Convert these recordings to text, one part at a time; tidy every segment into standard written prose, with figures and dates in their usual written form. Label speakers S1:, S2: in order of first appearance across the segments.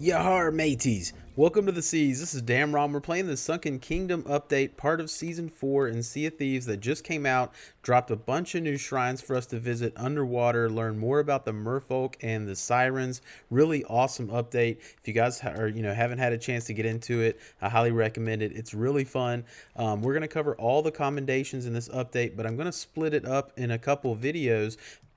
S1: Yahar mateys! Welcome to the seas. This is Damron. We're playing the Sunken Kingdom update, part of Season 4 in Sea of Thieves that just came out. Dropped a bunch of new shrines for us to visit underwater, learn more about the merfolk and the sirens. Really awesome update. If you guys haven't had a chance to get into it, I highly recommend it. It's really fun. We're going to cover all the commendations in this update, but I'm going to split it up in a couple of videos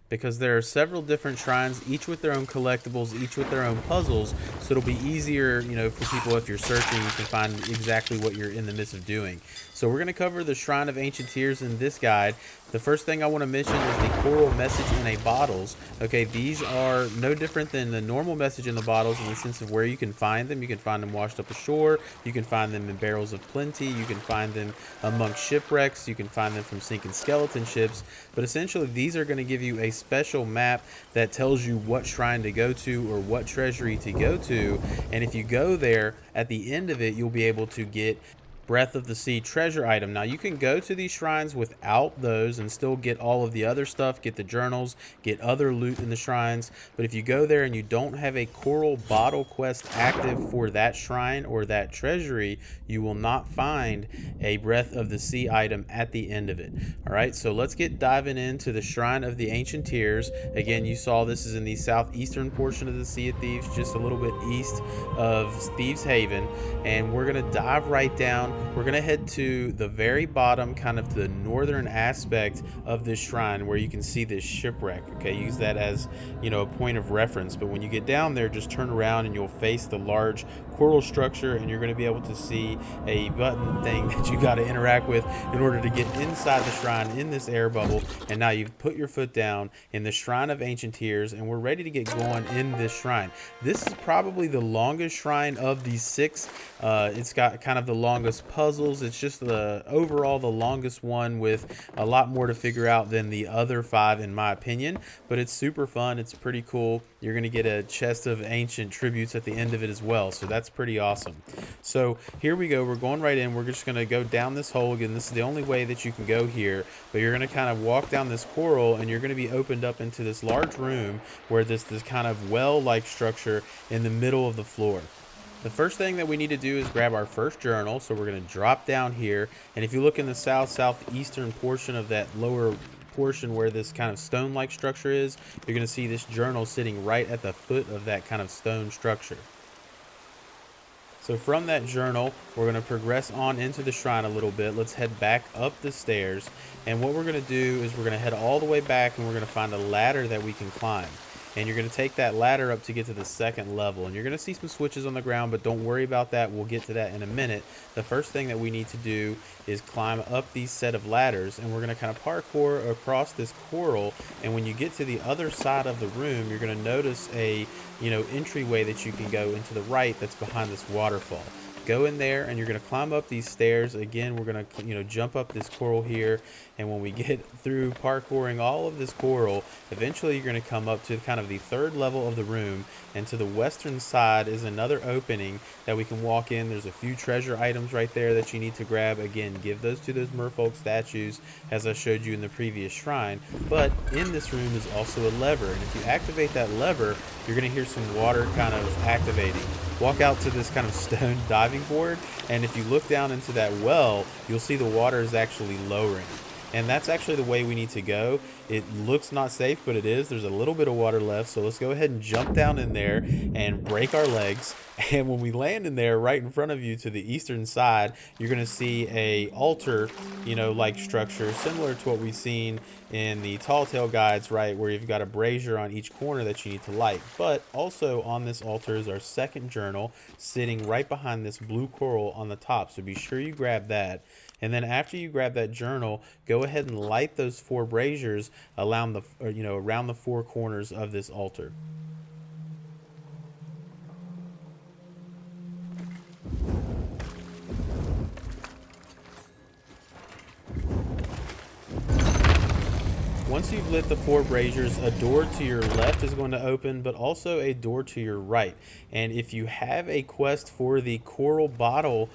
S1: because there are several different shrines, each with their own collectibles, each with their own puzzles, so it'll be easier, for people if you're searching, you can find exactly what you're in the midst of doing. So we're going to cover the Shrine of Ancient Tears in this guide. The first thing I want to mention is the coral message in a bottles. Okay, these are no different than the normal message in the bottles in the sense of where you can find them. You can find them washed up ashore, you can find them in barrels of plenty, you can find them amongst shipwrecks, you can find them from sinking skeleton ships, but essentially these are going to give you a special map that tells you what shrine to go to or what treasury to go to, and if you go there, at the end of it, you'll be able to get Breath of the Sea treasure item. Now you can go to these shrines without those and still get all of the other stuff, get the journals, get other loot in the shrines, but if you go there and you don't have a coral bottle quest active for that shrine or that treasury, you will not find a Breath of the Sea item at the end of it. Alright, so let's get diving into the Shrine of the Ancient Tears. Again, you saw this is in the southeastern portion of the Sea of Thieves, just a little bit east of Thieves Haven, and we're going to dive right down. We're going to head to the very bottom, kind of the northern aspect of this shrine where you can see this shipwreck. Okay, use that as, a point of reference. But when you get down there, just turn around and you'll face the large coral structure, and you're going to be able to see a button thing that you got to interact with in order to get inside the shrine in this air bubble. And now you've put your foot down in the Shrine of Ancient Tears, and we're ready to get going in this shrine. This is probably the longest shrine of these six. It's got kind of the longest puzzles. It's just overall the longest one with a lot more to figure out than the other five in my opinion, but it's super fun. It's pretty cool. You're going to get a chest of ancient tributes at the end of it as well, so that's pretty awesome. So here we go. We're going right in. We're just going to go down this hole again. This is the only way that you can go here, but you're going to kind of walk down this coral and you're going to be opened up into this large room where this kind of well-like structure in the middle of the floor. The first thing that we need to do is grab our first journal, so we're going to drop down here, and if you look in the southeastern portion of that lower portion where this kind of stone-like structure is, you're going to see this journal sitting right at the foot of that kind of stone structure. So from that journal, we're going to progress on into the shrine a little bit. Let's head back up the stairs, and what we're going to do is we're going to head all the way back, and we're going to find a ladder that we can climb. And you're going to take that ladder up to get to the second level, and you're going to see some switches on the ground, but don't worry about that. We'll get to that in a minute. The first thing that we need to do is climb up these set of ladders, and we're going to kind of parkour across this coral, and when you get to the other side of the room, you're going to notice a entryway that you can go into the right that's behind this waterfall. Go in there and you're going to climb up these stairs. Again, we're going to jump up this coral here, and when we get through parkouring all of this coral, eventually you're going to come up to kind of the third level of the room, and to the western side is another opening that we can walk in. There's a few treasure items right there that you need to grab. Again, give those to those merfolk statues as I showed you in the previous shrine, but in this room is also a lever, and if you activate that lever, you're going to hear some water kind of activating. Walk out to this kind of stone diving board, and if you look down into that well, you'll see the water is actually lowering. And that's actually the way we need to go. It looks not safe, but it is. There's a little bit of water left, so let's go ahead and jump down in there and break our legs. And when we land in there, right in front of you to the eastern side, you're going to see a altar, like structure, similar to what we've seen in the Tall Tale guides, right, where you've got a brazier on each corner that you need to light. But also on this altar is our second journal, sitting right behind this blue coral on the top, so be sure you grab that. And then after you grab that journal, go ahead and light those 4 braziers around the 4 corners of this altar. Once you've lit the 4 braziers, a door to your left is going to open, but also a door to your right. And if you have a quest for the coral bottle,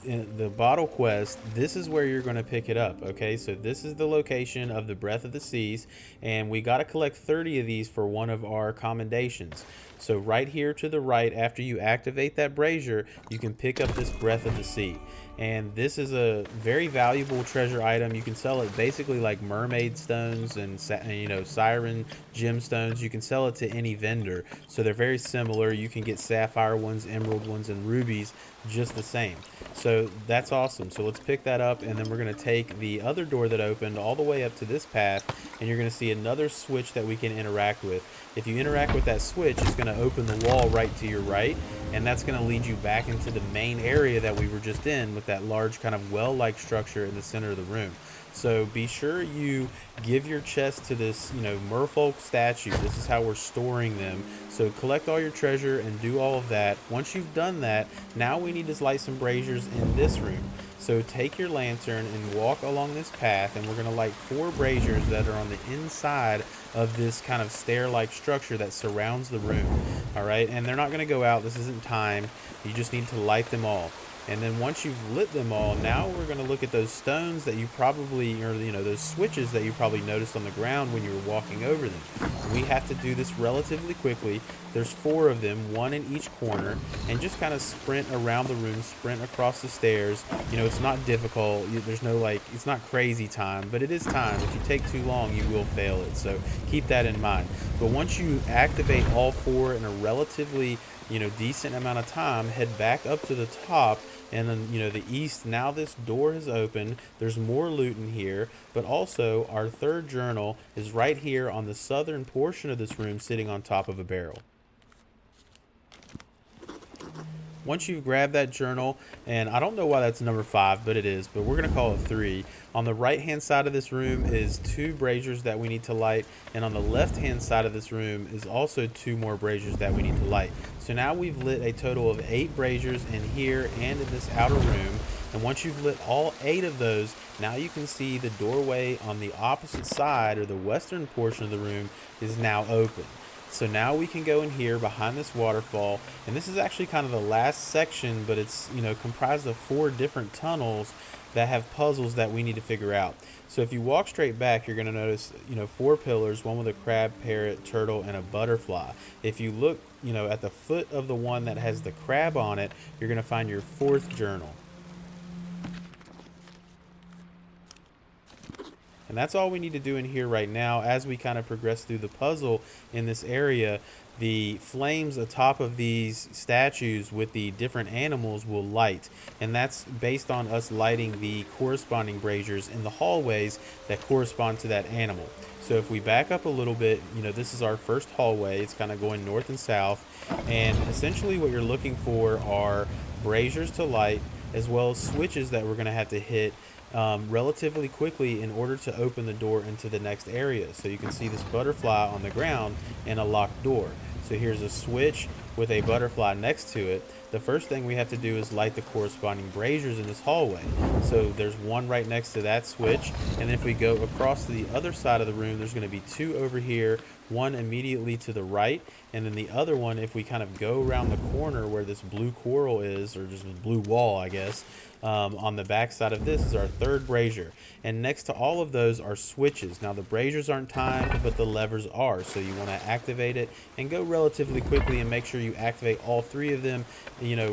S1: in the bottle quest, this is where you're going to pick it up. Okay, so this is the location of the Breath of the Seas, and we got to collect 30 of these for one of our commendations. So right here to the right, after you activate that brazier, you can pick up this Breath of the Sea. And this is a very valuable treasure item. You can sell it basically like mermaid stones and siren gemstones. You can sell it to any vendor. So they're very similar. You can get sapphire ones, emerald ones, and rubies just the same. So that's awesome. So let's pick that up, and then we're going to take the other door that opened all the way up to this path, and you're going to see another switch that we can interact with. If you interact with that switch, it's going to open the wall right to your right, and that's going to lead you back into the main area that we were just in with that large kind of well-like structure in the center of the room. So be sure you give your chest to this, merfolk statue. This is how we're storing them. So collect all your treasure and do all of that. Once you've done that, now we need to light some braziers in this room. So take your lantern and walk along this path, and we're going to light 4 braziers that are on the inside of this kind of stair-like structure that surrounds the room. All right, and they're not going to go out. This isn't timed. You just need to light them all. And then once you've lit them all, now we're going to look at those stones that you probably, or those switches that you probably noticed on the ground when you were walking over them. We have to do this relatively quickly. There's 4 of them, 1 in each corner, and just kind of sprint around the room, sprint across the stairs. It's not difficult. There's no it's not crazy time, but it is time. If you take too long, you will fail it. So keep that in mind. But once you activate all 4 in a relatively decent amount of time, head back up to the top, and then the east. Now this door is open. There's more loot in here, but also our 3rd journal is right here on the southern portion of this room, sitting on top of a barrel. Once you've grabbed that journal, and I don't know why that's number 5, but it is, but we're going to call it 3. On the right-hand side of this room is 2 braziers that we need to light, and on the left-hand side of this room is also 2 more braziers that we need to light. So now we've lit a total of 8 braziers in here and in this outer room, and once you've lit all 8 of those, now you can see the doorway on the opposite side, or the western portion of the room, is now open. So now we can go in here behind this waterfall, and this is actually kind of the last section, but it's comprised of 4 different tunnels that have puzzles that we need to figure out. So if you walk straight back, you're going to notice 4 pillars, one with a crab, parrot, turtle, and a butterfly. If you look at the foot of the one that has the crab on it, you're going to find your 4th journal. And that's all we need to do in here right now. As we kind of progress through the puzzle in this area, the flames atop of these statues with the different animals will light. And that's based on us lighting the corresponding braziers in the hallways that correspond to that animal. So if we back up a little bit, this is our first hallway. It's kind of going north and south. And essentially what you're looking for are braziers to light, as well as switches that we're going to have to hit relatively quickly in order to open the door into the next area. So you can see this butterfly on the ground and a locked door. So here's a switch with a butterfly next to it. The first thing we have to do is light the corresponding braziers in this hallway. So there's one right next to that switch, and if we go across to the other side of the room, there's going to be 2 over here, one immediately to the right, and then the other one, if we kind of go around the corner where this blue coral is, or just a blue wall, I guess, on the back side of this is our 3rd brazier. And next to all of those are switches. Now the braziers aren't timed, but the levers are, so you want to activate it and go relatively quickly and make sure you activate all 3 of them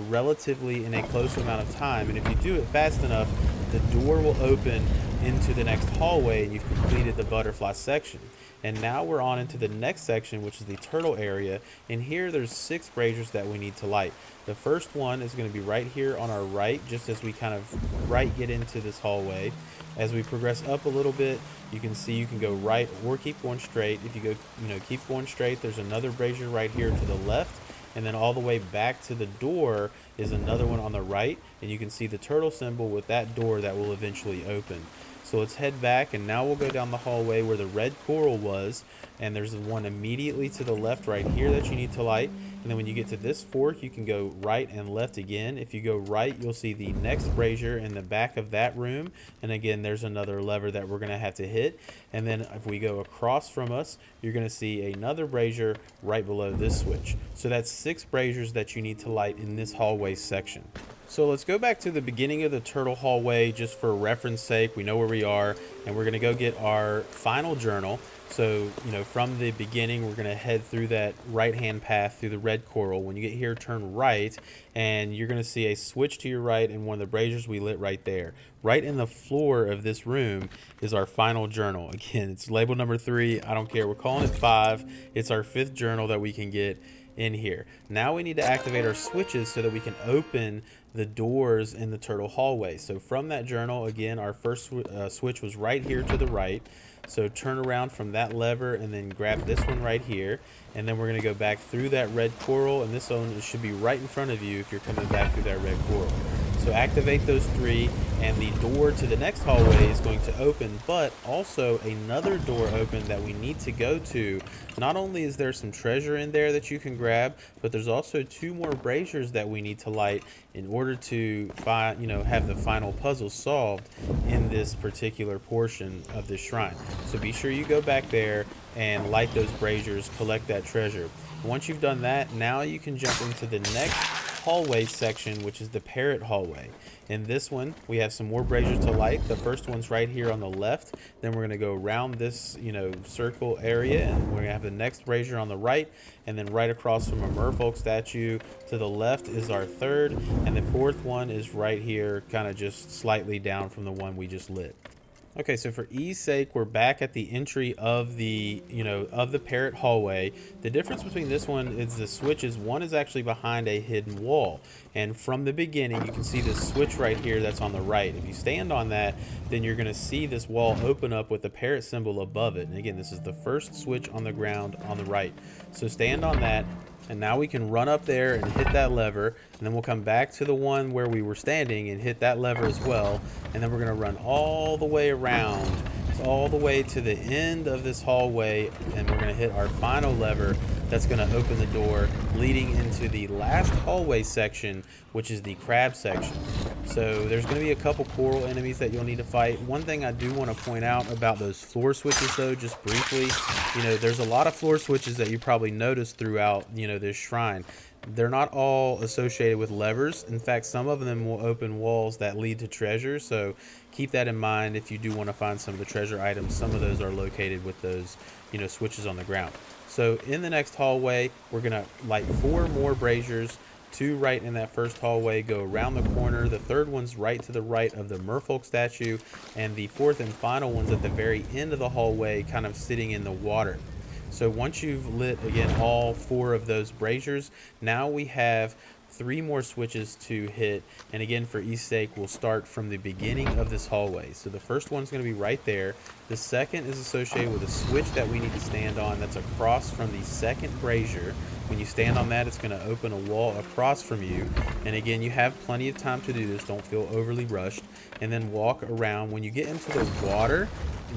S1: relatively in a close amount of time. And if you do it fast enough, the door will open into the next hallway and you've completed the butterfly section. And now we're on into the next section, which is the turtle area. And here there's 6 braziers that we need to light. The first one is going to be right here on our right, just as we kind of get into this hallway. As we progress up a little bit, you can see you can go right or keep going straight. If you go, keep going straight, there's another brazier right here to the left. And then all the way back to the door is another one on the right. And you can see the turtle symbol with that door that will eventually open. So let's head back, and now we'll go down the hallway where the red coral was, and there's one immediately to the left right here that you need to light. And then when you get to this fork, you can go right and left again. If you go right, you'll see the next brazier in the back of that room, and again there's another lever that we're going to have to hit. And then if we go across from us, you're going to see another brazier right below this switch. So that's 6 braziers that you need to light in this hallway section. So let's go back to the beginning of the turtle hallway just for reference sake. We know where we are, and we're going to go get our final journal. So, from the beginning, we're going to head through that right-hand path through the red coral. When you get here, turn right, and you're going to see a switch to your right and one of the braziers we lit right there. Right in the floor of this room is our final journal. Again, it's label number 3. I don't care. We're calling it 5. It's our 5th journal that we can get in here. Now we need to activate our switches so that we can open the doors in the turtle hallway. So from that journal, again, our first switch was right here to the right. So turn around from that lever and then grab this one right here. And then we're going to go back through that red coral, and this one should be right in front of you if you're coming back through that red coral. So activate those 3, and the door to the next hallway is going to open, but also another door open that we need to go to. Not only is there some treasure in there that you can grab, but there's also 2 more braziers that we need to light in order to have the final puzzle solved in this particular portion of the shrine. So be sure you go back there and light those braziers, collect that treasure. Once you've done that, now you can jump into the next hallway section, which is the Parrot hallway. In this one, we have some more braziers to light. The first one's right here on the left. Then we're going to go around this, circle area, and we're going to have the next brazier on the right. And then right across from a merfolk statue to the left is our 3rd. And the 4th one is right here, kind of just slightly down from the one we just lit. Okay, so for ease sake, we're back at the entry of the, of the Parrot hallway. The difference between this one is the switches. One is actually behind a hidden wall. And from the beginning, you can see this switch right here that's on the right. If you stand on that, then you're going to see this wall open up with the parrot symbol above it. And again, this is the first switch on the ground on the right. So stand on that. And now we can run up there and hit that lever, and then we'll come back to the one where we were standing and hit that lever as well. And then we're going to run all the way around, all the way to the end of this hallway, and we're going to hit our final lever that's going to open the door leading into the last hallway section, which is the crab section. So there's going to be a couple coral enemies that you'll need to fight. One thing I do want to point out about those floor switches, though, just briefly, there's a lot of floor switches that you probably noticed throughout, this shrine. They're not all associated with levers. In fact, some of them will open walls that lead to treasure. So keep that in mind if you do want to find some of the treasure items. Some of those are located with those, switches on the ground. So in the next hallway, we're going to light 4 more braziers. 2 right in that first hallway, go around the corner. The 3rd one's right to the right of the merfolk statue. And the 4th and final one's at the very end of the hallway, kind of sitting in the water. So once you've lit, again, all 4 of those braziers, now we have 3 more switches to hit. And again, for ease sake, we'll start from the beginning of this hallway. So the first one's going to be right there. The second is associated with a switch that we need to stand on that's across from the second brazier. When you stand on that, it's going to open a wall across from you. And again, you have plenty of time to do this. Don't feel overly rushed. And then walk around. When you get into the water,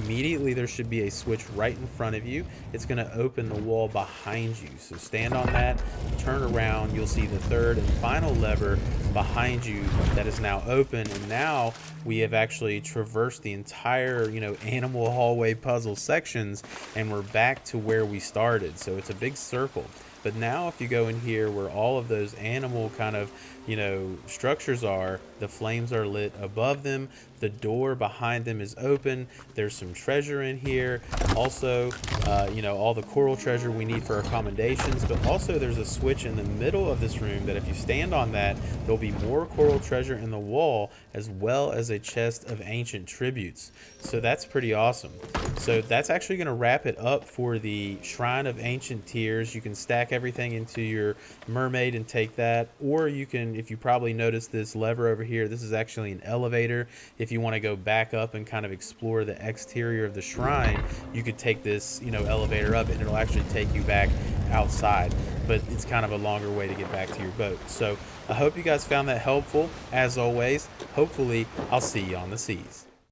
S1: immediately there should be a switch right in front of you. It's going to open the wall behind you. So stand on that, turn around, you'll see the 3rd and final lever behind you that is now open. And now we have actually traversed the entire, animal hallway puzzle sections, and we're back to where we started. So it's a big circle. But now if you go in here where all of those animal kind of, structures are, the flames are lit above them. The door behind them is open. There's some treasure in here. Also, all the coral treasure we need for accommodations. But also there's a switch in the middle of this room that if you stand on that, there'll be more coral treasure in the wall, as well as a chest of ancient tributes. So that's pretty awesome. So that's actually going to wrap it up for the Shrine of Ancient Tears. You can stack everything into your mermaid and take that, or you can, if you probably noticed this lever over here, this is actually an elevator. If you want to go back up and kind of explore the exterior of the shrine, you could take this, elevator up, and it'll actually take you back outside, but it's kind of a longer way to get back to your boat. So I hope you guys found that helpful. As always, hopefully I'll see you on the seas.